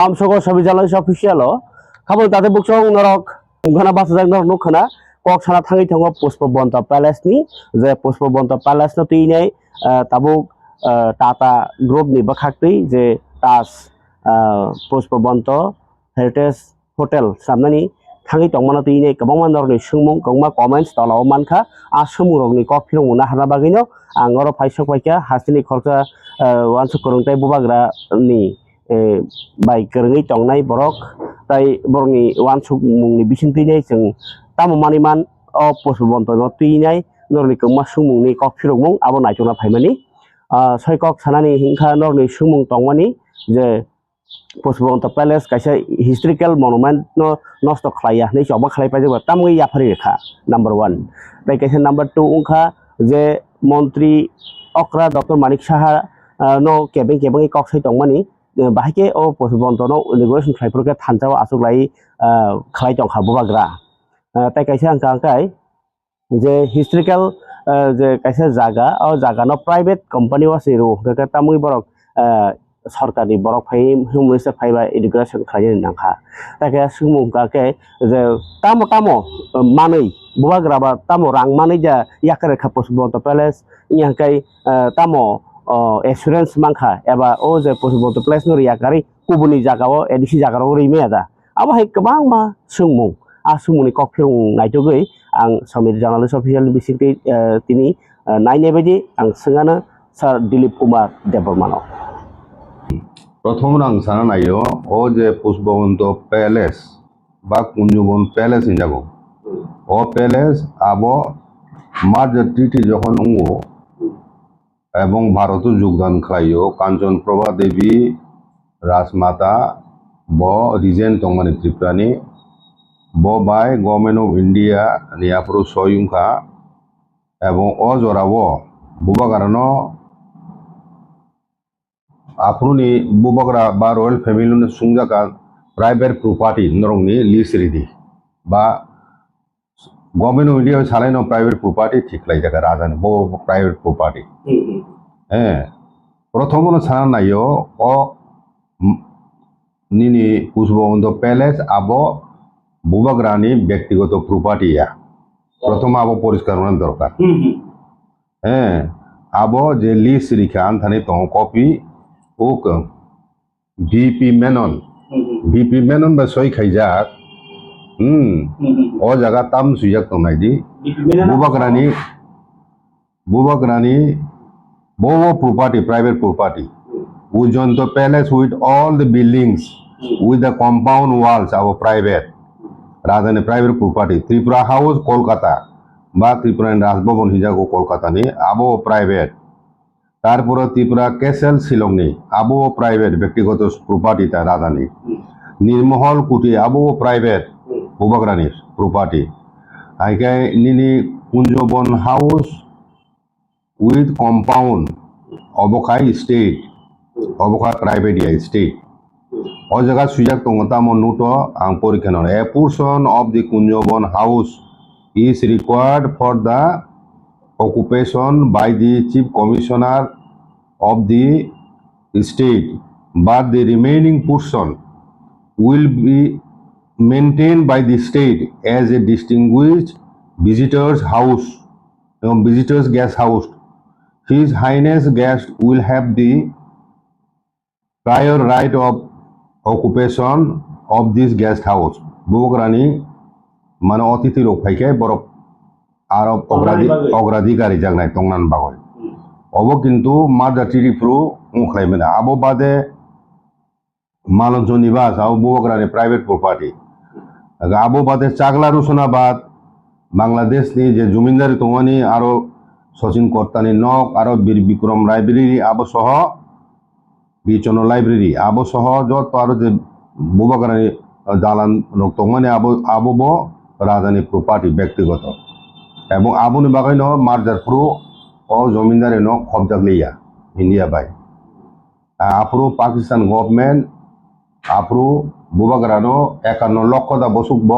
Amsoko Savijalan official, Kabul Tatabuk Norok, Gana Basang Nukana, Koksana Tangi Tango Pospo Bonta Palace ni, the Pospo Bonta Palace no Tine, Tabuk Tata Group ni Bakakti, the Tas Pospo Bonto, Heritage Hotel, Samani, Tangi Tongmana Tine, Kabaman or Shumung, Koma comments, Tala Manka, Asumur of Nikopio, Nahanabagino, Angoro Paisopaka, Hasini Korta, once Kurunte Bubagra ni. By Kerni Tongnai Borok, Tai Borni Wansuk Muni Bisintinay, Tam Maniman, or Posbonto not Tinay, Nornico Masumuni, Cockfirmung, Abonatuna Pimani, Soikok Sanani Hinka, Norni Sumung Tongwani, the Posbonto Palace, Kasha historical monument, no Nosto Klaya, Nish of Baklai, Tamwi Yaparika, number one. Like I said, number two, Unka, the Montri Okra, Dr. Manik Shah, no Kebing Coxy Tongmani. Bahike o Posbontono immigration tribunal Tanjau Asuklai Klaitong Habubagra. Tai kaisa angkai je historical je kaisa jaga o jaga no private company wasiru kata tamui borok sarkari borok phai humisa phaiba education khlaini nangkha. Tai kaisa sumung ka ke je tamo manui bubagra ba tamo rang manui ja yakare kha Posbonto palace nyangkai tamo assurance mangkha eba o je Posbonto place no yakari kubuni jagao edisi jagaro rimeda aba hai kabang ma sungmung asumuni kokphirung naitogoi ang samir journalist official bisiti tini naine baji ang sengana sir Dilip Kumar Debormano প্রথম রাংসানা নাইও ও যে Pushpabanta palace বা Kunjaban palace ইনজাগো ও palace আবো merge ট্রিটি যখন উঙ্গো এবং ভারত যোগদান খাইও কাঞ্চন প্রভা দেবী রাজমাতা ব রিজেন্ট তংমানি ত্রিপুরানি ব বাই গভর্নমেন্ট অফ ইন্ডিয়া নিয়াপুরু সয়ুংখা এবং অ জরাবো বুবা কারণ আপনি বুবগরা বা রয়্যাল ফ্যামিলি সুংজাকা প্রাইভেট প্রপার্টি নরংনি লিস্ট রেডি বা গভর্নমেন্ট অফ ইন্ডিয়া সালাইন প্রাইভেট প্রপার্টি ঠিক লাই জায়গা রাজানি বো প্রাইভেট প্রপার্টি হ্যাঁ প্রথম সানা নাইও ও নিনি পুষ্পবন্ত প্যালেস আবো বুবগরানি ব্যক্তিগত প্রপার্টি প্রথম আবো পরিষ্কার হওয়ার দরকার হ্যাঁ আবো যে লিস্ট রিখা আনথানি তো কপি ওক ভিপি মেনন বা সই খাইজাক ও জায়গা তাম সুইজাক তংনাইদি বুবগরানি bowo property private property ujon the palace with all the buildings with the compound walls our private rather than a private property Tripura house Kolkata ba Tripura Rajbhavan hijago Kolkata ni abo private তারপরে Tripura castle Shillong নি আবো private ব্যক্তিগত property তা রাজধানী নির্মহল কুটি আবো private বুবগরানির property আইকাই Nini Kunjaban house with compound obokai state obokai private state o jaga sujak tongta monuto ang porikhanon a portion of the Kunjobon house is required for the occupation by the chief commissioner of the state but the remaining portion will be maintained by the state as a distinguished visitors house visitors guest house. His Highness guest will have the prior right of occupation of this guest house. Bubograni mano অতিথি লোক ফাইকে বরফ আরব অগ্রাধিকারী জাগনাই তংনান বাগয় of কিন্তু মাদাটিরি ফ্রু মুখলাইমেনা আবো বাদে মালঞ্চ নিবাস আবো বুবগরানি private property আবো বাদে চাগলা রুসনাবাদ বাংলাদেশ নি যে জমিদারি তংমানি আরো শচীন কর্তানি নক আরো বীর বিক্রম লাইব্রেরি আবসহ বিচন লাইব্রেরি আবসহ যত আরো যে বুবগরানি দালান তংমানি আবব রাজধানী প্রপার্টি ব্যক্তিগত এবং আবুনি বাগাইন মার্জার ফ্রু ও জমিদারি নক খবজাগলিয়া ইন্ডিয়া বাই আফ্রু পাকিস্তান গভর্নমেন্ট আফ্রু বুবগরানো 51 লক্ষ দা বসুকব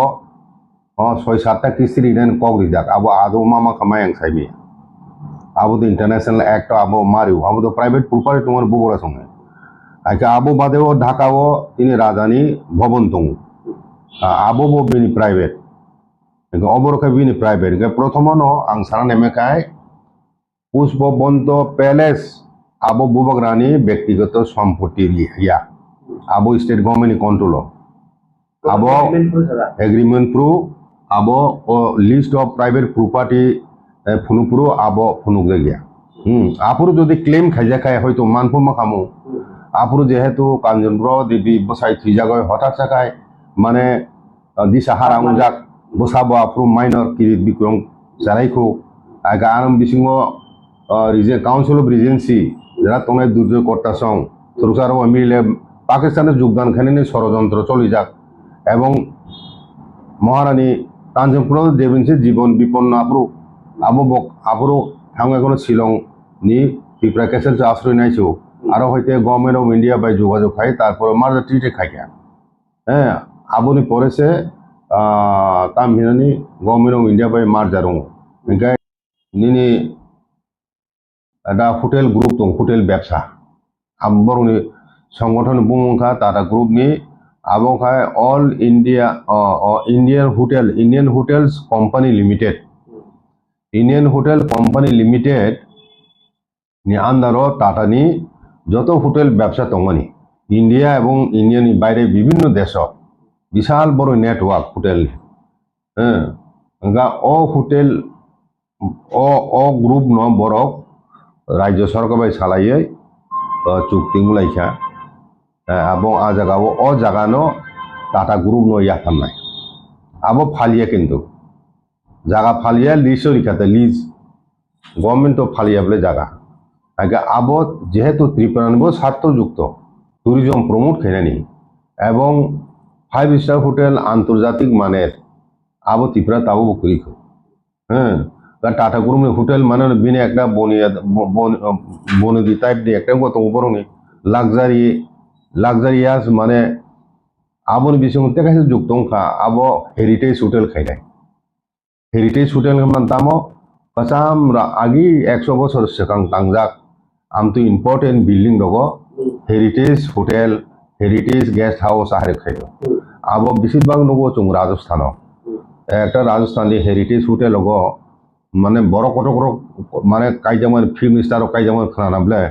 6-7টা কিস্তি দেন কগরিজাক আবো আদৌ মামা খামাই আং সাইমি আবো তো ইন্টারন্যাশনাল অ্যাক্ট আবো মারিও আবো তো প্রাইভেট প্রপার্টি তোমার বুবরা সঙ্গে আজকে আবো বাদেও ঢাকাও তিনি রাজধানী ভবন দङ আবো বিনি প্রাইভেট অবরকে বিনি প্রাইভেট প্রথমনো আং সারা নেমেকায় পুষ্পবন্ত প্যালেস আবো বুবক রানী ব্যক্তিগত সম্পত্তি ইয়া আবো স্টেট গভর্নমেন্ট কন্ট্রোল আবো এগ্রিমেন্ট প্রু আবো লিস্ট অফ প্রাইভেট প্রপার্টি ফুনুপুরু আবো ফুনুক গিয়া আপুর যদি ক্লেম খাইজাখায় হয়তো মানফুমা খামু আপুর যেহেতু কাঞ্চনপুর দেবী বসাই থিজাগয় হঠাৎ থাকায় মানে দিশা হারাং যাক বসাবো আপুর মাইনর কিরিত বিক্রম জারাইখো আগে আনম বিসিङ কাউন্সিল অফ রিজেন্সি যারা তোমার দুর্যোগ কর্তা সং সরকার মিলে পাকিস্তানের যোগদান খানি ষড়যন্ত্র চলে যাক এবং মহারানী কাঞ্চনপুর দেবেন্সি জীবন বিপন্ন আপুর আপুরও থাঙ্গে কোনো শিলং নি পিপরা কেসেল আশ্রয় নাইছো আরো হয়তো গভর্নমেন্ট অফ ইন্ডিয়া বাই যোগাযোগ খাই তারপরে মার্জার ট্রিটে খাইয়া হ্যাঁ আবনি পরেছে তামিনানি গভর্নমেন্ট অফ ইন্ডিয়া বাই মার্জার ওখানে নিনি একটা হোটেল গ্রুপ দं হোটেল ব্যবসা বরংনি সংগঠন বুমুখা টাটা গ্রুপ নি আবখায় all India Indian hotels company limited Indian hotel company limited নি আন্দারও টাটা নি যত হোটেল ব্যবসা দङনি ইন্ডিয়া এবং ইন্ডিয়ানি বাইরে বিভিন্ন দেশ বিশাল বড় নেটওয়ার্ক হোটেল হ্যাঁ ও হোটেল ও গ্রুপ ন বরক রাজ্য সরকার বাই সালাইয়ে চুক্তি মুলাইখা এবং আ জায়গাও ও জায়গানো টাটা গ্রুপ ন ইয়া খামনাই আবো ফালিয়া কিন্তু জায়গা ফালিয়া লিজ রিখাতে লিজ গভর্নমেন্ট তো ফালিয়া বলে জায়গা আগে আবো যেহেতু ত্রিপুরানব স্বার্থযুক্ত ট্যুরিজম প্রমোট খেলেনি এবং 5 স্টার হোটেল আন্তর্জাতিক মানের আবো ত্রিপুরা তাবো বকরিখ হ্যাঁ টাটা গ্রুপ হোটেল মানে বিনে একটা বনদি টাইপ দিয়ে একটা গত বরংনি লাক্সারিয়াস মানে আবন বিসং তেকাছে যুক্ত আবো হেরিটেজ হোটেল খাইনাই হেরিটেজ হোটেল মানতামো কাসাম আগি 100 বছর সেকাং তাংজাক আমতো ইম্পর্টেন্ট বিল্ডিং দগ heritage hotel heritage guest house আহারে খাইলো আবো বেশিরভাগ নগো চুং রাজস্থান একটা রাজস্থানী হেরিটেজ হোটেল হগ মানে বড় কত মানে কাইজামান ফিল্ম স্টার কাইজামান খানা বলে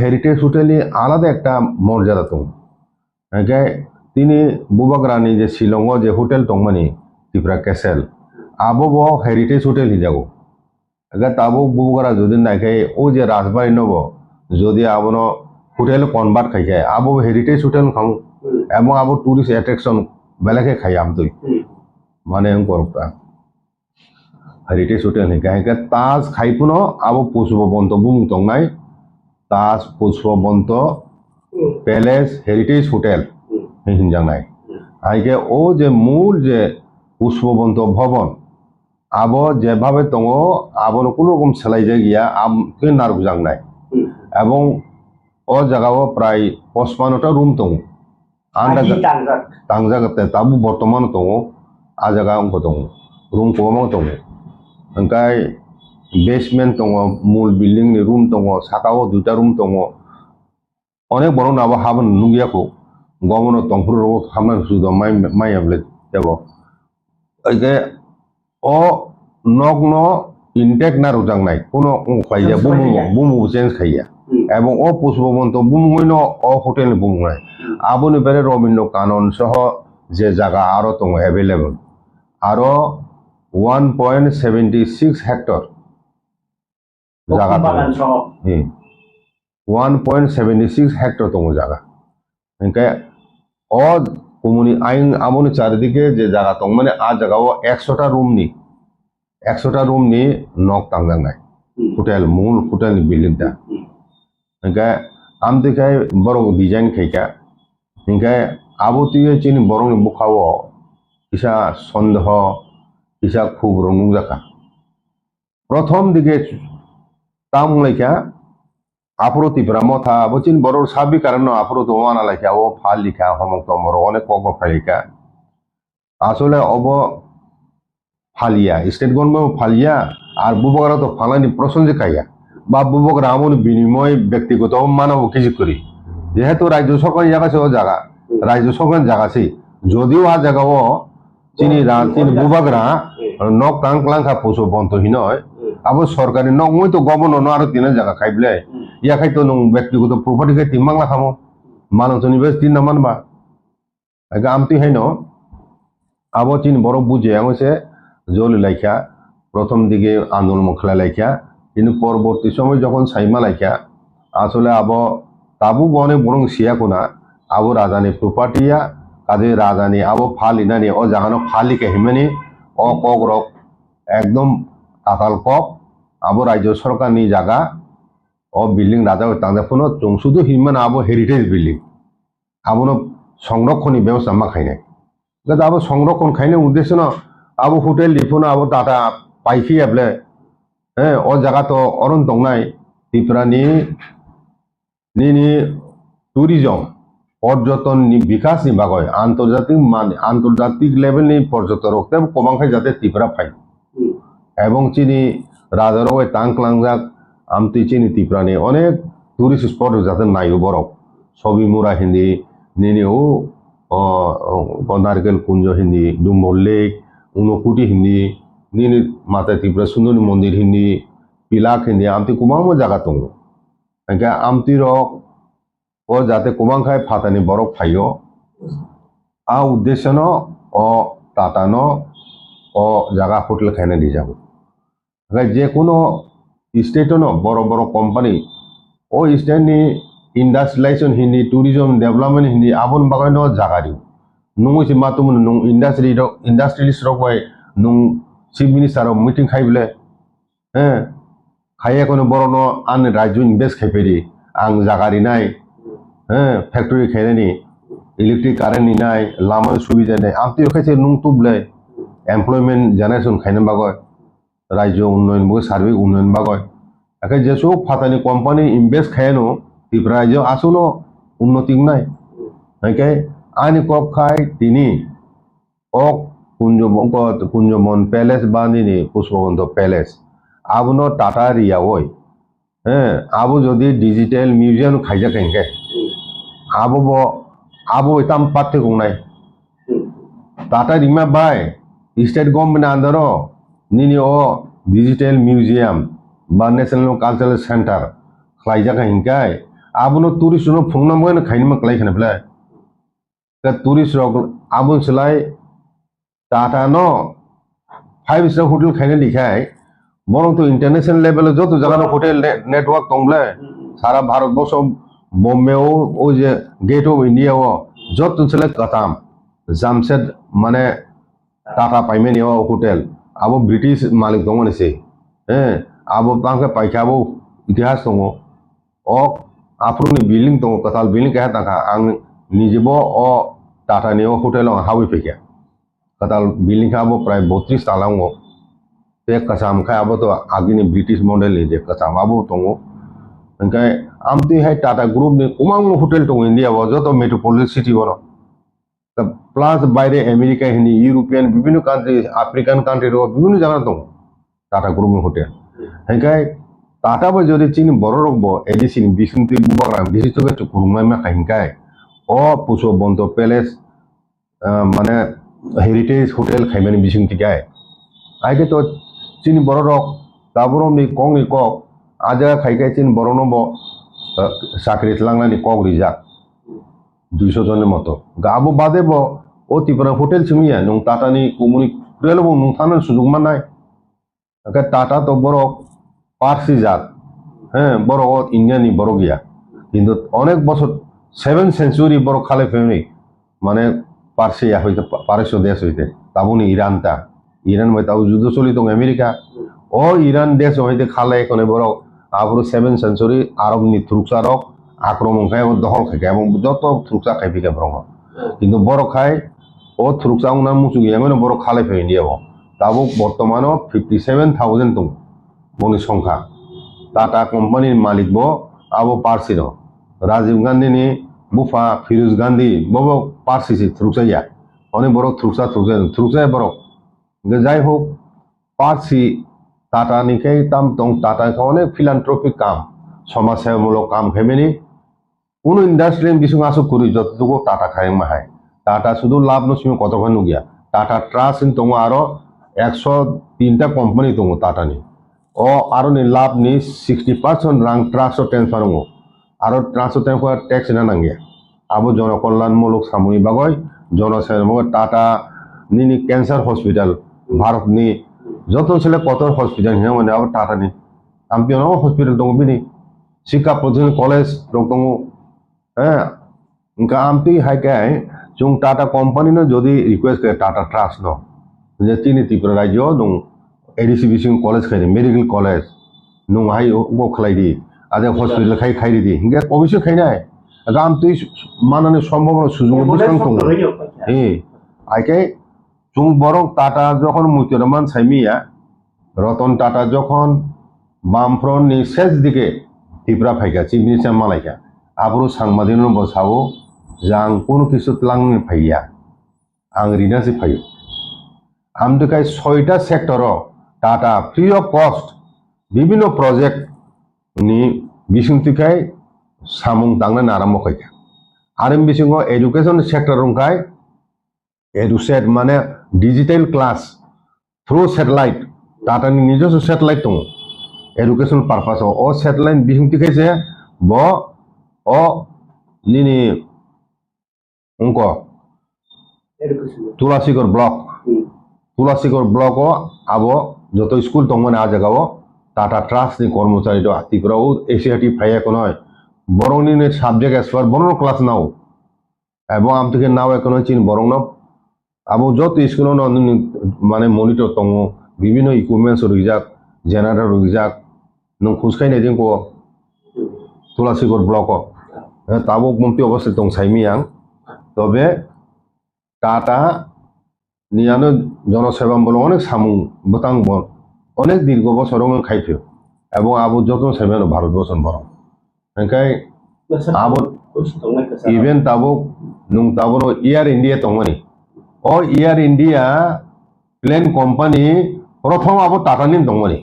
হেরিটেজ হোটেলই আলাদা একটা মর্যাদা দं তিনি বুবক রানী যে শিলং যে হোটেল দंमानि ত্রিপুরা ক্যাসেল আবো হেরিটেজ হোটেল হিজাগো তাবো বুবকরা যদি নাইখাই ও যে রাজবাড়ি নব যদি আবনো হোটেল কনভার্ট খাইখায় আবো হেরিটেজ হোটেল খাও এবং আবো টুরিস্ট অ্যাট্রাকশন বেলাকে খাই আমতই মানে করপা হেরিটেজ হোটেল হিংকা তাজ খাইপুনো আবো পুষ্পবন্ত বুং দंनाय তাজ পুষ্পবন্ত প্যালেস হেরিটেজ হোটেল হিনজাংনাय আইকে ও যে মূল যে পুষ্পবন্ত ভবন আবো যেভাবে দङ আবনো কোনো রকম সেলাইজা গিয়া আমকে নারুজাংনাय এবং ও জায়গাও প্রায় 55টা রুম দङ তাংজাগতে তাবু বর্তমান দङ আ জায়গা অঙ্ক দङ রুম কমাও দङ ओंखाय बेसमेंट दङ मूल बिल्डिं नि रूम दङ साकाओ 2टा रूम दङ अनेक बड़ नाबो हाबन नुगियाखौ गवर्नमेंट तंफुरो हामना सुद माइयाबले देबो ओके ओ नग्न इनटेक ना रुजांनाय कोनो खाइया बुमु चेंज खाइया এবং ও পুষ্পবন্ত বুমুইন ও হোটেল বুমুনাय আবনি বেরে রবীন্দ্র কানন সহ যে জায়গা আরো দङ अवेलेबल আরো 1.76 হেক্টর জায়গা 1.76 হেক্টর দङ জায়গা ओंखाय ও কমুনি আইন আমনি চারিদিকে যে জায়গা দं মানে আ জায়গাও 100টা রুমনি নক তাंजांनाय হোটেল মূল হোটেল বিল্ডিংটা ओंखाय আমদিকাय বরং ডিজাইন খাইকা ओंखाय আবতীয় চিনি বরং বুখাও কিসা সন্দেহ কিসা খুব রঙ জাকা প্রথম দিকে তামলাইকা আপ্রতিপ্রা মথা বচিন বড় সাবি কারণ আপ্রত ওয়ানা লাইকা ও ফাল লিখা হমক মর অনেক কক ফালিকা আসলে অব ফালিয়া স্টেট গভর্নমেন্ট ফালিয়া আর বুবকরা তো ফালানি প্রসঞ্জে খাইয়া বা বুবকরা আমন বিনিময় ব্যক্তিগত মানব কিছু করি যেহেতু রাজ্য সরকারি জায়গা আছে ও জায়গা রাজ্য সরকারের জায়গা আছে যদিও আ জায়গাও চিনি চিনি বুবাগরা নক টাং ক্লাং খা পশু বন্ত হিনয় আবো সরকারি নক মই তো গভর্নর আরো তিন জায়গা খাইবলে ইয়া খাইতো নং ব্যক্তিগত প্রপার্টি খাই তিনবাংলা খামো মানুষ নিবেশ তিন নামান বা আমতি হাইন আবো চিন বড় বুঝে হচ্ছে জল লাইখা প্রথম দিকে আন্দোলন খেলা লাইখা কিন্তু পরবর্তী সময় যখন সাইমা লাইখা আসলে আবো তাবু বনে বরং সিয়া কোনা আবো রাজানি প্রপার্টিয়া কাজে রাজানি আবো ফাল ইনানি ও জাহানো ফালি কে হিমেনি ও কক রক একদম তাতাল কক আবো রাজ্য সরকারনি জায়গা ও বিল্ডিং রাজা তাঁদের চং শুধু হিমান আবো হেরিটেজ বিল্ডিং আবনো সংরক্ষণী ব্যবস্থা মা খাইনাই আবো সংরক্ষণ খাইনে উদ্দেশ্য না আবো হোটেল দিফোনো আবো টাটা পাইখি এবলে হ্যাঁ ও জায়গা তো অরণ দংনাই ত্রিপুরানি নিনি ট্যুরিজম পর্যটন বিকাশ নি বাগয় আন্তর্জাতিক লেভেল নি পর্যটন রক্তে কমাংখাই যাতে ত্রিপুরা ফাই এবং চিনি রাজারও টাংক্লাংজাক আমতি চিনি ত্রিপুরানি অনেক টুরিস্ট স্পট যাতে নাইও বরফ ছবি মুরা হিন্দি নিনি ও নারকেল কুঞ্জ হিন্দি ডুম্বর লেক ঊনকুটি হিন্দি নিনি মাতা ত্রিপুরা সুন্দরী মন্দির হিন্দি পিলাক হিন্দি আমতি কুমাম জায়গা দङ আমতি রক ও যাতে কুমাংখাই ফাতানি বরফ ফাইও আ উদ্দেশ্য ন ও টাটা ন ও জায়গা হোটেল খাইনে দিয়ে যাব যে কোনো স্টেটও ন বড় বড় কোম্পানি ও স্টেটনি ইন্ডাস্ট্রিয়ালাইজেশন হিন্দি ট্যুরিজম ডেভেলপমেন্ট হিন্দি আবন বাগাই ন জায়গা দিও নুংসি মাতুম নুং ইন্ডাস্ট্রিয়ালিস্ট রক নুং চিফ মিনিস্টার মিটিং খাইবলে হ্যাঁ খাইয়ে কোনো বড় ন আন রাজ্য ইনভেস্ট খাইপেরি आं जागारि नाय फैक्ट्री खायनायनि इलेक्ट्रिक कारेन्ट नि नाय लामा सुबिदा नाय आमति रखायसे नुं तुबले एमप्लयमेंट जनरेशन खायनो बागय राज्य उन्नयन बो सार्बिक उन्नयन बागय आखे जेसो फातानि कोम्पानी इनभेस्ट खायनो त्रिपुरा राज्य आसुनो उन्नति नाय आखे आनि कप खाय तिनि ok कुंजमन पैलेस बानिनि पुष्पबंत पैलेस आबनो टाटा रिया होय आबो যদি ডিজিটাল মিউজিয়াম খাইজা কেনকে আবো এতাম পাঠ্য গংনাই টাটা রিমা বাই স্টেট গভর্নমেন্ট আন্ডার নিনি ও ডিজিটাল মিউজিয়াম বা ন্যাশনাল কালচারাল সেন্টার খাইজা কেনকাই আবনো টুরিস্ট নো ফুংনা ময়ন খাইনমা ক্লাই খানবলে টুরিস্ট রক আবো সলাই টাটা নো 5 স্টার হোটেল খাইনে লিখাই বরং তো ইন্টারন্যাশনাল লেভেলে যত জায়গায় হোটেল নেটওয়ার্ক দংলে সারা ভারতবর্ষ বোম্বেও ও যে গেট অফ ইন্ডিয়াও যত ছেলে কাতাম জামশেদ মানে টাটা পাইমেন হোটেল আবো ব্রিটিশ মালিক দङ নিছে আবো তাকে পাইখাবো ইতিহাস দङ অক আফ্রুনি বিল্ডিং দङ কতাল বিল্ডিং কে তাকা आं নিজেবো ও টাটানি হোটেল হাবি ফেকিয়া कताल बिल्डिंग आबो प्राय 32 तालांगो ते कसाम खाय आबो तो आगिनि ब्रिटिश मॉडल जे कसाम आबो दङ ओंखाय आमति हाय टाटा ग्रुप नि कुमां होटेल दङ इंडिया बो जतो मेट्रोपॉलिटन सिटी बरो प्लस बाइरे अमेरिका हिंदी यूरोपियन विभिन्न कंट्री आफ्रिकान कंट्री रो विभिन्न जायगा दङ टाटा ग्रुप नि होटेल ओंखाय टाटा बो जदि चिन बरो रखबो एडिसिन बिसुंति बुबाग्रा बिसितोके चुकुरुमाय मा खायनकाय ओ पुष्पबंत पैलेस माने हेरिटेज होटेल खाइमानि बिसिंति गाय आइके तो चिन बरो रक दाबरो नि कंगनि कक आजा खाइके चिन बरो नबो साख्रि लांनानि कक रिजाक 200 जन मतो गाबो बादेबो ओ तिपरा होटेल सिमिया नं टाटानि कमुनि रेलबो नं थानो सुजुग मानाय का टाटा तो बरो पारसि जात बरो इंडियानि बरो गया किन्तु अनेक बছর 7th सेंचुरी बरो खाले फेमि माने पार्सिया হইতে পারস্য দেশ হইতে তাবুনি ইরানটা ইরান হইতে যুদ্ধ চলিত আমেরিকা ও ইরান দেশ হইতে খালে কোনে বড় আবরো 7th সেঞ্চুরি আরব নি থ্রুকসারক আক্রমণ খায় ও দখল খায় এবং যত থ্রুকসা খাইপিকে ব্রহ্ম কিন্তু বড় খায় ও থ্রুকসা উনা মুসুগি এমন বড় খালে ফেই নিয়েব তাবো বর্তমানে 57,000 দং বনি সংখ্যা টাটা কোম্পানির মালিক ব আবো পারসিন রাজীব গান্ধী নি बुफा फिरोज गांधी बबो पार्सी थ्रुकसाया अनेक बड़ो थ्रुकसा बड़ो जाई होक पार्सी टाटा निकाय ताम दं टाटा अनेक फिलान्थ्रपिक काम समाज सेवामूलक काम खायमानि কোনো ইন্ডাস্ট্রি বিসং আসুক করি যতটুকু টাটা খাই মাহায় টাটা শুধু লাভ নসিমে কতক্ষণ নুগিয়া টাটা ট্রাস্ট দङ আরো 103টা কোম্পানি দङ টাটানি ও আরো নি লাভ নি 60% রাং ট্রাস্ট ট্রান্সফার দङ আরো ট্রাস্ট ট্রান্সফার ট্যাক্স না নাঙ্গিয়া আবো জনকল্যাণমূলক সাময়িক বাগয় জনসাধারণ টাটা নিনি ক্যান্সার হসপিটাল ভারতনি যত ছেলে কত হসপিটাল হিনা মানে আবার টাটা নি আম্পিয়ন হসপিটাল দङ বিনি শিক্ষা প্রতিষ্ঠান কলেজ দङ হ্যাঁ ইনকা আমতি হাইকাই जों टाटा কোম্পানি নো যদি রিকোয়েস্ট করে টাটা ট্রাস্ট নো যে তিনি ত্রিপুরা রাজ্য দং এডিসি বিসিং কলেজ খাই মেডিকেল কলেজ নো হাই ও খাইদি আদে হসপিটাল খাইদি হিংগে অবশ্যই খাই নাই গাম তুই মানানে সম্ভাবনা সুযোগ বিসং দङ আইকে जों বরং টাটা যখন মুক্তিরমান সাইমিয়া রতন টাটা যখন বামফ্রন্টনি শেষ দিকে ত্রিপুরা ফাইকা চিফ মিনিস্টার মালাইকা আবরো সাংবাদিক বসাবো যাং কোনো কিছু লাংনি ফাইয়া आं रिनासि फायो आमदोखाय 6টা सेक्टराव टाटा फ्री अफ कस्ट विभिन्न प्रोजेक्ट नि बिसुंथिखाय सामुं दांनो आरम्भ खायखा आरो बिसिङाव एडुकेशन सेक्टर रंखाय एडुसेट माने digital class through satellite Tata नि निजस्व सैटेलाइट दङ एडुकेशन पारपास ओ सैटेलाइट बिसुंथिखायसे ब ओ निनि अंक तुलासीगर ब्लक अब जो स्कूल दङ आ जगह टाटा ट्रास्ट नि कर्मचारी दो आतिफोराव एसियाटी फायाखौ नय बरंनि साबजेक्ट एक्सपार्ट बरं क्लास नाव एबं आमथिके नाव एखनो चिन बरं न अब जत स्कूल माने मनिटर दङ विभिन्न इक्विपमेंट्स रइजाक जेनारेटर रइजाक नों खुसखायनाय जोंखौ तुलासीगर ब्लक ताबो मन्थि अवस्था दं साइमि आं तबे टाटा नियानो जनसेवामूलक अनेक सामुं बतां अनेक दीर्घ बছর खाइफियो एवं आबो जतन सेवेन भारतवर्ष बरं ओंखाय आबो इवेन ताबो नुं ताबो एयार इंडिया दङनि ओ एयार इंडिया प्लेन कोम्पानी प्रथम आबो टाटानि दङनि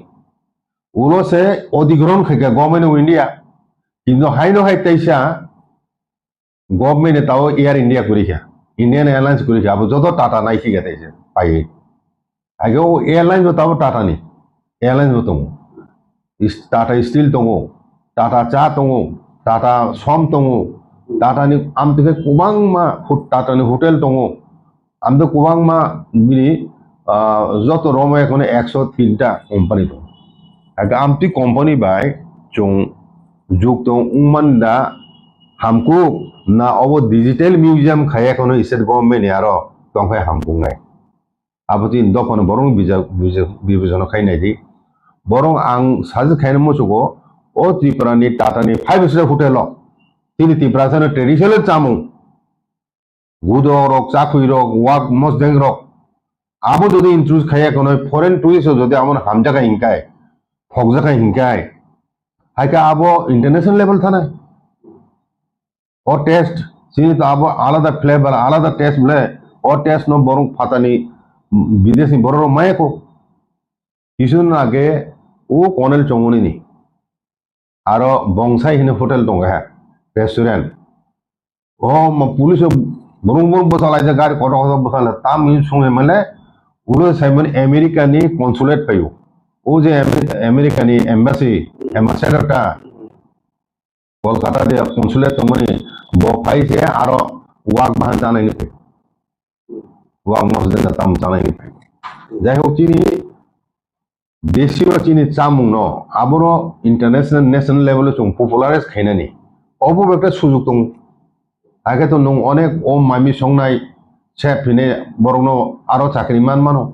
उलसे अधिग्रहण खायगा गवर्नमेंट अफ इंडिया किन्तु हाइनो हाइ तैसा गवर्नमेंट ताबो एयार इंडिया करिखा इंडियन एयरलाइंस करिखा आबो जत टाटा नाइखि गथाइसे पाइ आगे एयरलाइंस बताबो टाटा नि एयरलाइंस दङ टाटा स्टील दङ टाटा चा दङ टाटा सम दङ टाटा नि आमथिके गोबां मा टाटा नि हटेल दङ आमदो गोबां मा बिनि जत रमायखौनो 103टा कोम्पानी दङ आगे आमथि कोम्पानी बाय जों जुग दं उमनदा हमको ना अब डिजिटल म्यूजियम खायाखौनो इसेट गवर्नमेंट आरो दंखाय हामकुंनाय आबोति दफन बरं बिबेचना खायनायदि बरं आं साजे खायनो मोसोखौ ओ त्रिपुरानि टाटानि 5 स्टार हटेल तिनि त्रिपुरानि ट्रेडिशनल चामुं गुदरक चाखुइरक वाक मसदेंरक आबो जदि इंट्रोड्यूस खायाखौनो फरेन टुरिस्ट जदि आमन हामजाखा हिंकाय फगजाखा हिंकाय हायका आबो इंटरनेशनल लेवल थानाय और टेस्ट सिनी तो अब आलादा फ्लेवर आलादा टेस्ट बोले और टेस्ट न बरं फातानी विदेशी बरं मायको किसुन आगे ओ कनेल चंगुनी आरो बंसाई हिने होटेल दङ हा रेस्टुरेंट ओ पुलिस बरं बसालाय गाड़ी कत बसाला ताम संगे माने उरो साइमन अमेरिकानि कन्सुलेट फायो ओ जे अमेरिकानि एम्बासी एम्बासेडरटा कलकाता दे कन्सुलेट दङनि बफाइसे आरो वाक बाहान जानायनि वाक मसदें ताम जानायनि जाय होक चिनि देशिव चिनि चामुं न आबरो इंटरनेशनल नेशनल लेवल जों पपुलाराइज खायनानि अबो बेटा सुजुग दं आगे तो नों अनेक ओ मामि संनाय शेफ हिने बरंनो आरो चाकरि मानो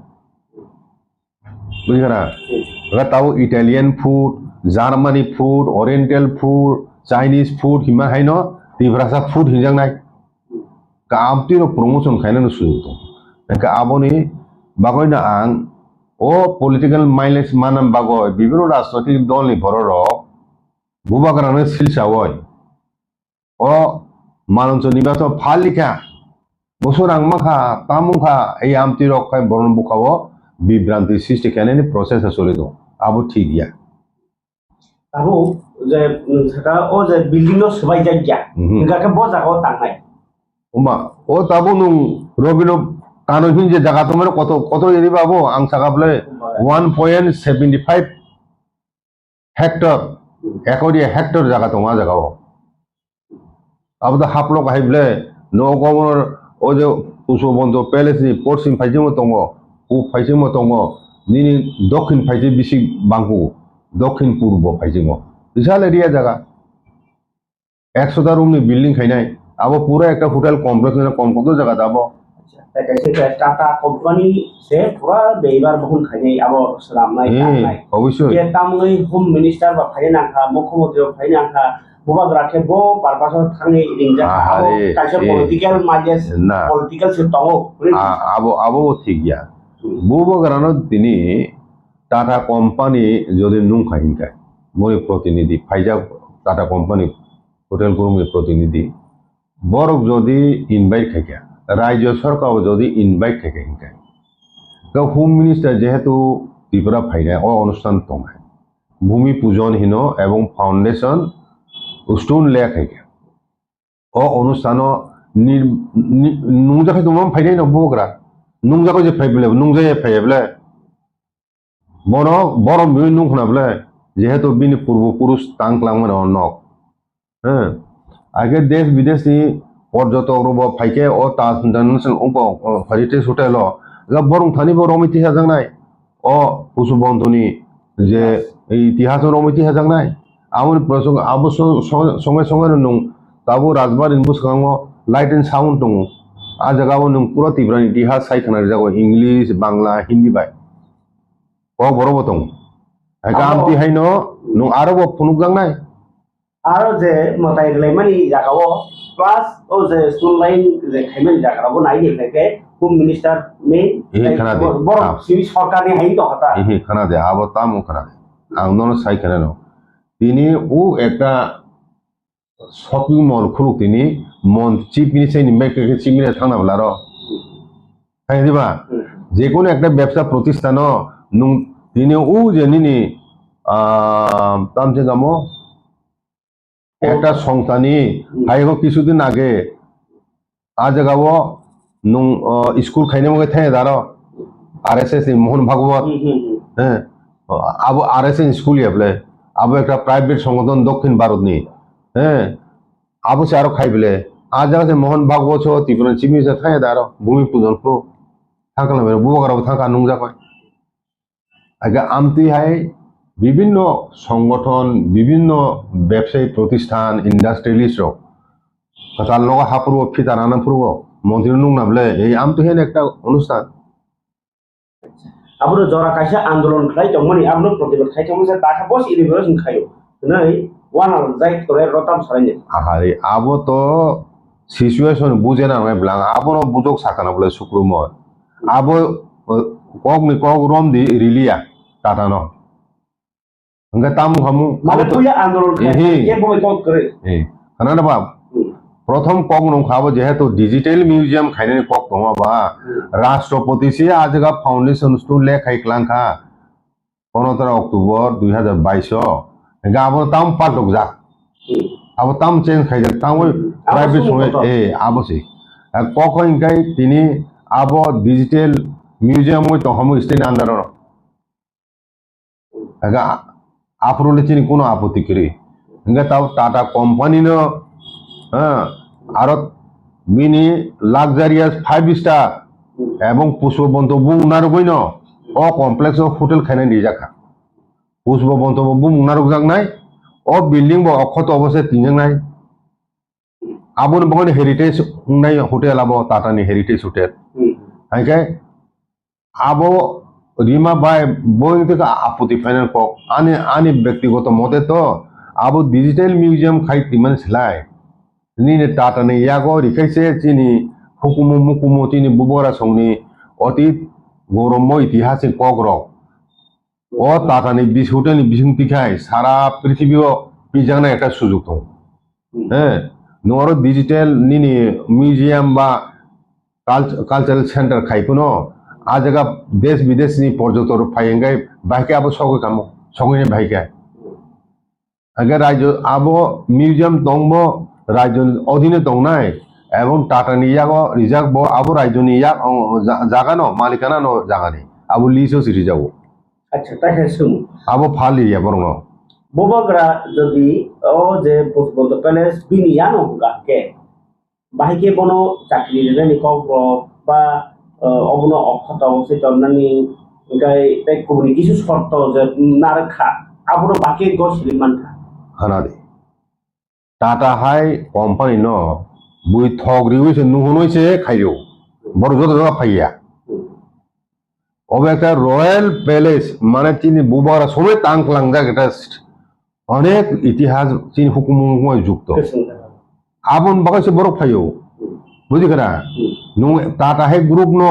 बुझिगरा ताव Italian food Germany food oriental food Chinese food हिमा हाइनो त्रिपुरासा फूड हिंजांनाय कामतिनो प्रमोशन खायनानो सुजुग दं का आबोनि बागयना आं ओ पलिटिकल माइलेज मानम बागय विभिन्न राजनैतिक दलनि भरर बुबाग्रानो सिलसावय ओ मानस निबास फालिका बसर आं माखा तामुखा ए आमति रखाय बरन बुखावो बिभ्रांति सृष्टि खायनायनि प्रसेस चलि दं आबो ठीक गैया आबो যে থাকা ও যে বিল্ডিং ও সবাই জায়গা গাকে ব জায়গা তাংনাই Uma, oh tabu nung Robino kanu hinje jaga tomero koto jadi babo ang sakable 1.75 hectare ekori hectare jaga tonga jaga bo abu da haplo kahible no governor o je uso bondo palace ni porsin phajimo tongo u phajimo tongo nini dokhin phaji bisi bangku dokhin purbo phajimo বিশাল area জায়গা 100টা room নি building খাইনাই আবো পুরো একটা hotel complex না কম কত জায়গা যাবো tata company সে পুরা দেইবার বহুন খাইনাই আবো সালাম নাই অবশ্যই যে তামই হোম মিনিস্টার বা ফাইনান্সা মুখ্যমন্ত্রী ফাইনান্সা ববাদ রাখে বো পারপাস থানে রিংজা আবো কাইসে পলিটিক্যাল মাইজেস পলিটিক্যাল সে তঙ্গ আবো ঠিক গিয়া বুবো গ্রানো তিনি টাটা কোম্পানি যদি নুং খাইনকায় মনে প্রতিনিধি ফাইজা টাটা কোম্পানি হোটেল কর্মী প্রতিনিধি বরক যদি ইনভাইট খাইকা রাজ্য সরকার যদি ইনভাইট খাইকা হিনকায় তো হোম মিনিস্টার যেহেতু ত্রিপুরা ফাইনায় ও অনুষ্ঠান তমায় ভূমি পূজন হীন এবং ফাউন্ডেশন স্টোন লেয়া খাইকা ও অনুষ্ঠান নুংজাখাই তোমার ফাইনাই নবগ্রা নুংজাখো যে ফাইবলে নুংজায় ফাইবলে বড় বিন নুং খনাবলে যেহেতু বিনি পূর্বপুরুষ তাংক্লাংমান অনক হ্যাঁ আগে দেশ বিদেশ ni পর্যটক রব ফাইকে ও তা ইন্টারন্যাশনাল হেরিটেজ হোটেল বরং থানি রমিতি হাজাংনাই ও পশু বন্ধনী যে এই ইতিহাস রমিতি হাজাংনাই আমার প্রসঙ্গ অবশ্য সঙ্গে সঙ্গে নং তাবো রাজবাড়ি বুসকাঙ্গ লাইট এন্ড সাউন্ড দङ আ জায়গাও নং পুরো ত্রিপুরা ইতিহাস সাইখানার জায়গা ইংলিশ বাংলা হিন্দি বাই ও বড় দङ আমতি হাইন নং আরো ফনুক জাংনাই আরো যে মতাই গলাইমানি জায়গাও প্লাস ও যে সুনলাইন যে খাইমেন জায়গাও নাই দেখে হোম মিনিস্টার মেইন বড় সিরি সরকারি হাইন তো হতা খানা দে আবো তামু খানা আন্দোলন সাইখানা ন তিনি ও একটা শপিং মল খুলুক তিনি মন চিফ মিনিস্টার নিমেকে চিফ মিনিস্টার থানা বলার খাই দিবা যে কোনো একটা ব্যবসা প্রতিষ্ঠান নুং তিনি ও যে নিনি তামছে গামো একটা সংস্থানি হাইগো কিছুদিন আগে আ জায়গাও নং স্কুল খাইনে মগে থাকে দাঁড়ো RSS মোহন ভাগবত হ্যাঁ আবো RSS স্কুল ইয়াবলে আবো একটা প্রাইভেট সংগঠন দক্ষিণ ভারত নি হ্যাঁ আবো সে আরো খাইবলে আ জায়গা মোহন ভাগবত ত্রিপুরা চিফ মিনিস্টার থাকে দাঁড়ো ভূমি পূজন প্রো থাকলাম বুবাগারাও থাকা নুংজা কয় আগে আমতি হাই বিভিন্ন সংগঠন বিভিন্ন ব্যবসায়িক প্রতিষ্ঠান ইন্ডাস্ট্রিয়ালিস্ট তার লগে হাপুরব ফিতা রানা ফুরব মন্ত্রী নুং নাবলে এই আমতো হেন একটা অনুষ্ঠান আবুর জরা কাইসা আন্দোলন খাই তমনি আবুর প্রতিবাদ খাই তমনি টাকা বস ইলিভারেশন খাইও নাই ওয়ান আর যাইত করে রতাম সারাইনে আহারে আবো তো সিচুয়েশন বুঝে না নাই ব্লাং আবো বুজক সাকানা বলে শুক্রময় আবো কক রম দি রিলিয়া টাটা ন Enggak tamu kamu. Mana punya আন্দোলন কে বয়কট করে কারণ বাপ প্রথম কক নং খাবো যেহেতু ডিজিটাল মিউজিয়াম খাইনে কক তোমা বা রাষ্ট্রপতি সে আজগা ফাউন্ডেশন স্টোন লে খাইক্লাংখা 15 অক্টোবর 2022 গাবো তাম পাটক যা আবো তাম চেঞ্জ খাইজা তাম প্রাইভেট সঙ্গে আবো সে কক ইনকাই তিনি আবো ডিজিটাল মিউজিয়াম ওই তো হামু স্টেন আন্ডার আগা আফরোলে চিনি কোনো আপত্তি করি ইংগা তাও টাটা কোম্পানি ন হ্যাঁ আর মিনি লাক্সারিয়াস 5 স্টার এবং পুষ্পবন্ত বুংনার বইন ও কমপ্লেক্স অফ হোটেল খাইনে নিজাখা পুষ্পবন্ত বুংনারক জাং নাই ও বিল্ডিং ব অক্ষত অবস্থায় তিনজাং নাই আবুন বগন হেরিটেজ নাই হোটেল আবো টাটানি হেরিটেজ হোটেল হাইকে আবো রিমা বাই বই থেকে আপত্তি ফাইনাল কক আনি ব্যক্তিগত মতে তো আবো ডিজিটাল মিউজিয়াম খাই তিমান সেলাই নিনে টাটানি ইয়াগো রিখাইছে চিনি হুকুমু মুকুমু চিনি বুবরা সংনি অতীত গৌরবময় ইতিহাসিক কক রক ও টাটানি বিশ হোটেলনি বিসুংতি খাই সারা পৃথিবীও পিজাংনা একটা সুযোগ দं হ্যাঁ নর ডিজিটাল নিনি মিউজিয়াম বা কালচারাল সেন্টার খাইকুনো आ जगह देश विदेश नि पर्यटक फाइंगाय बाइके अब सगै काम सगैने भाइका আগে রাজ্য আবো মিউজিয়াম দংব রাজ্য অধীনে দংনাই এবং টাটা নিয়াগ রিজার্ভ ব আবো রাজ্য নিয়াগ জাগানো মালিকানা ন জাগানি আবো লিসও সিরি যাবো আচ্ছা তাই শুন আবো ফালি বরং ববগ্রা যদি ও যে বসবন্ত প্যালেস বিনিয়ানো গাকে বাহিকে বনো চাকরি রেনি কক বা অবনো অক্ষত অবশ্যই জন্নানি গাই তাই কবনি কিছু শর্ত যে নারখা আবনো বাকি গসলি মানখা হানাদি টাটা হাই কোম্পানি ন বুই থক রিউইছে নুহনইছে খাইও বড় যত জায়গা ফাইয়া অবে একটা রয়্যাল প্যালেস মানে চিনি বুবারা সময় তাংলাংজাক এটা অনেক ইতিহাস চীন হুকুময় যুক্ত আবন বাকাইছে বড় ফাইও বুঝি কেনা নুং টাটা হাই গ্রুপ ন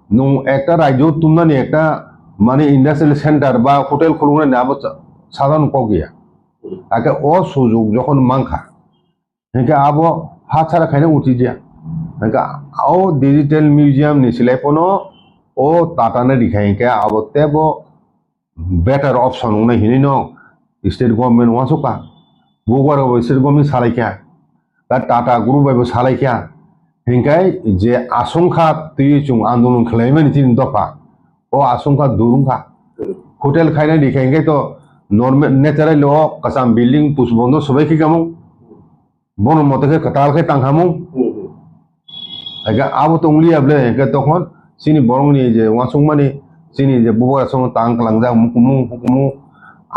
নুং একটা রাজ্য তুমনানি একটা মানে ইন্ডাস্ট্রিয়াল সেন্টার বা হোটেল খুলুনে আবো সাধারণ কগিয়া আগে ও সুযোগ যখন মাংখা হেঁকে আবো হাত ছাড়া খাইনে উঠি দিয়া হেঁকে ও ডিজিটাল মিউজিয়াম নিছিলে কোনো ও টাটানে দিখাই হেঁকে আবো তেবো বেটার অপশন উনাই হিনি ন স্টেট গভর্নমেন্ট ওয়াসুকা বুবার স্টেট গভর্নমেন্ট সালাইখা दा टाटा ग्रुप एबो सालायखा हिंकाय जे आशंका तुई चुं आंदोलन खालायमोन तीन दफा ओ आशंका दुरुंखा होटेल खायना दिखायनोखाय तो नॉर्मल नेचारेल ओ कसाम बिल्डिं पुसबंद सबाय खिगामु बन मतके कतालखाय तांखामु आगे आबो तंगलि आबले के तखन सिनि बरंनि जे वासुं माने सिनि जे बुबार सं तांखलांजा मुकुमु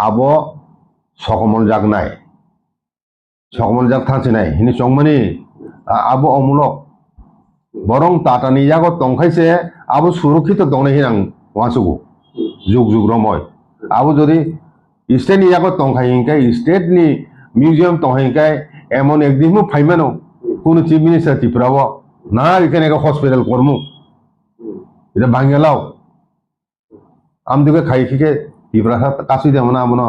आबो सकमल जागनाय সকমল জাগ থাকছে নাই হিনি চংমানি আবো অমূলক বরং টাটানি জাগত তংখাইছে আবো সুরক্ষিত দংনে হিনাং ওয়াসুগু যুগ যুগ রময় আবো যদি স্টেটনি জাগত তংখাই হিংকাই স্টেটনি মিউজিয়াম তংহাইকাই এমন একদিনও ফাইমানো কোনো চিফ মিনিস্টার ত্রিপুরাবো না এখানে একটা হসপিটাল কর্মু এটা বাঙ্গালাও আমদিকে খাইখিকে ত্রিপুরা কাছে দেব না আমন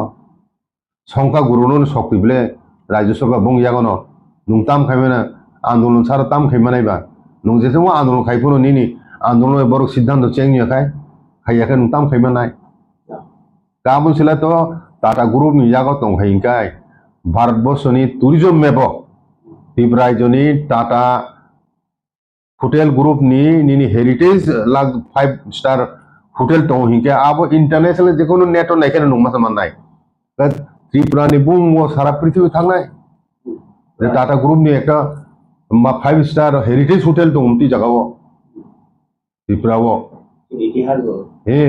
সংখ্যা গুরুন শক্তি বলে राज्य सभा बुंग यागनो नुं ताम खाइमेना आंदोलन सारा ताम खाइमानायबा नुं जेसे मो आंदोलन खाइफोनो निनि आंदोलन बर सिद्धांत चेंग खाय खाइयाखै नुं ताम खाइमानाय गाबोन सिला तो टाटा ग्रुप नि यागो दं खाइंकाय भारतबर्षनि टुरिज्म मेप त्रिपुरा राज्यनि टाटा होटेल ग्रुप नि निनि हेरिटेज लाग 5 स्टार होटेल दं हिंके आबो इंटरनेशनल जेखुनु नेट नायखेन नुं मासा माननाय त्रिपुरानि बुंगो सारा पृथ्वी थांनाय टाटा ग्रुप नि एक 5 स्टार हेरिटेज होटेल दं ती जगाव त्रिपुराव इतिहास हे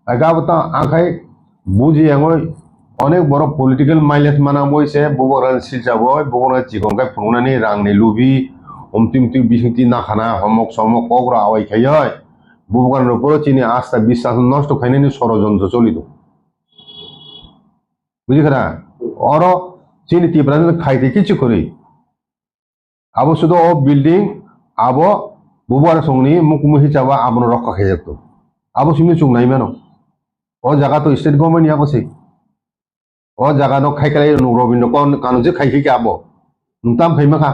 आगाबता आखाय बुझि आङो अनेक बड़ पलिटिकल माइलेज माना बयसे बगरा सिलजाबय बगरा जिगंगाय फुंनानै रांनि लुबि अमतिमति बिसिंति नाखाना हमक समक कग्रा आवाय खायय बगरा नपर चिनि आस्था বিশ্বাস नष्ट खायनायनि षড়যন্ত্র चलिदों বুঝিখা और चीन त्रिपुरा खाइते किछु करी आबो शुद्ध ओ बिल्डिंग आबो बुबार संगनी मुकुमु हिसाबा आबो रक्षा खाइजो आबो सिमि चुंनाय मानो ओ जगह तो स्टेट गवर्नमेंट याबो से ओ जगह न खाइखाय नु रबिन्द्र कानुजे खाइखि आबो नुताम खाइमाखा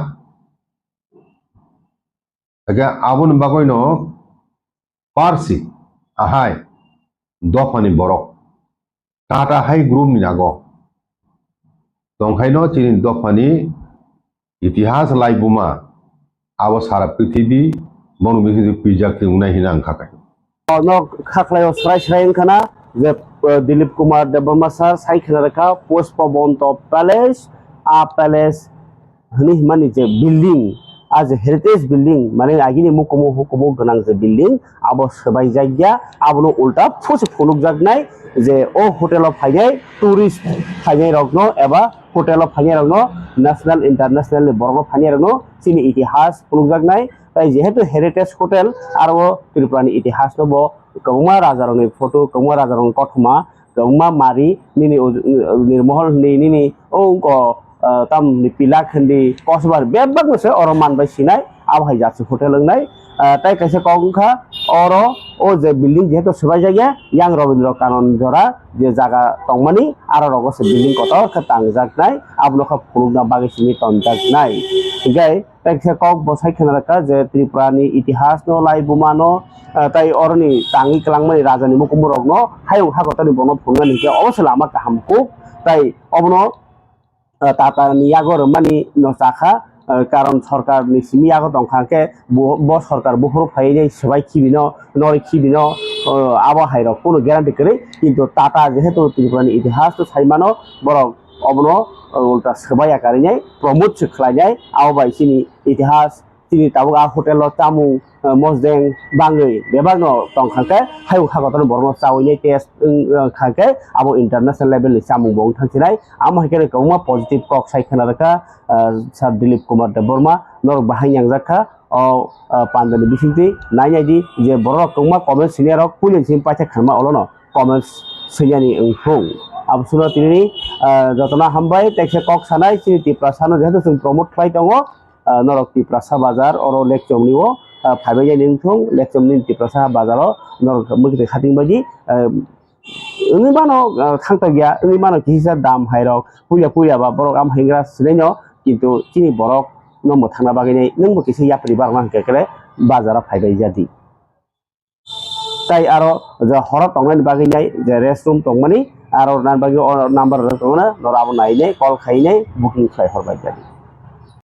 आगे आबो नबागय न पारसि आहाय दफानि बरक टाटा हाई ग्रुप नि नागो दंखायनो चीन दफानि इतिहास लाइबुमा आबो सारा पृथ्वी मनुबिखि पिजा खुंनाय हिना अंखाखाय नक खाखलायाव स्राय स्राय ओंखाना जे दिलीप कुमार देबबर्मा सार सायखना रेखा पुष्पबंत प्यालेस आ प्यालेस हनि माने जे बिल्डिं आज हेरिटेज बिल्डिं माने आगिनि मुकुमु हुकुमु गोनां जे बिल्डिं आबो सबाय जायगा आबोनो उल्टा फुस फुलुक जागनाय जे ओ होटेलाव फायनाय टुरिस्ट फायनाय रगनो एबा होटेलाव फायनाय रगनो नेशनल इंटरनेशनल बरनो फायनाय रगनो चिनि इतिहास फुलुक जागनाय ताई जेहेतु हेरिटेज होटेल आरो त्रिपुरानि इतिहास नबो गौमा राजारनि फटो गौमा राजारनि कथमा गौमा मारि निनि निर्महल निनि ओ ताम पिला खंडी कसबार बेबाग नसे और मानबाय सिनाय आबहाय जासे होटेल लोंनाय ताई कैसे कौंखा और ओ जे बिल्डिंग जेहेतु सबाय जायगा यां रविन्द्र कानन जरा जे जागा तंगमानि आरो रगसे बिल्डिं कत खतां जागनाय आबनखा फुलुगना बागैसिनि तनजागनाय गाय ताइसे कौक बसाय खनारका जे त्रिपुरानि इतिहास न लाइबुमानो ताई अरनि तांगि क्लांगमानि राजानि मुकुमु रगनो हायौ हागतनि बनो फुंगानि के अवश्य लामा काहामकु ताई अबनो টাটা নি আগর মানি ন চাখা কারণ সরকার নি সিমি আগর দংখাকে ব সরকার বহর ফাইয়ে সবাই খিবিনো নয় খিবিনো আবহাওয়ার কোনো গ্যারান্টি করে কিন্তু টাটা যেহেতু ত্রিপুরানি ইতিহাস তো সাইমানো বরং অবন উল্টা সবাই আকারে প্রমোট খালাইনাय আওবাই চিনি ইতিহাস চিনি তাবো আ হোটেল চামু মজদেং বাঙ্গৈ বেবারনো দংখাকে হাইউ খাগতন বর্ম চাউইনে টেস্ট খাকে আবো ইন্টারন্যাশনাল লেভেল চামু বং থাंचिनाय আমহাইকে কৌমা পজিটিভ কক সাইখানা রাখা স্যার দিলীপ কুমার দেববর্মা নর বাহাইयांजाखा ও পান্ডানি বিসিংতি নাইনাইদি যে বড় কৌমা কমেন্ট সিনিয়র পুলিন সিম পাইছে খামা অলনো কমেন্ট সিনিয়रनि ओंफुं आबसुना तिनि जतना हामबाय टेक्से कक सानाय सिनि तिप्रा सानो जेहेतु जों प्रमोट खालाय दङ नरक तिप्रासा बाजार अरो लेकचमनिओ फाइबाय निंथुं लेकचमनि तिप्रासा बाजाराव नरक मुखि खाथिं बायदि ओंनि मानो खांता गया ओंनि मानो किसा दाम हाइरक पुया पुया बा बरक आम हेंग्रा सिनायनो किन्तु चिनि बरक नम्बर थांना बागैनाय नोंबो किसे यापरि बारना केकरे बाजारा फाइबाय जादि তাই আরো যে হর টংনাই বাগিনাই যে রেস্টরুম টংমানি আরো নাম্বার নাম্বার টংনা নরা আবো নাইনাই কল খাইনাই বুকিং খাই হরবাই জানি